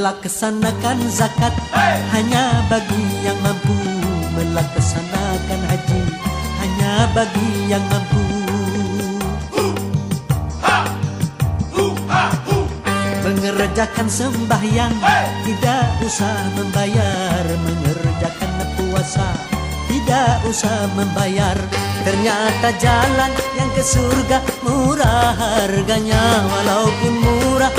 melaksanakan zakat hanya bagi yang mampu, melaksanakan haji hanya bagi yang mampu. Mengerjakan sembahyang tidak usah membayar, mengerjakan puasa tidak usah membayar. Ternyata jalan yang ke surga murah harganya, walaupun murah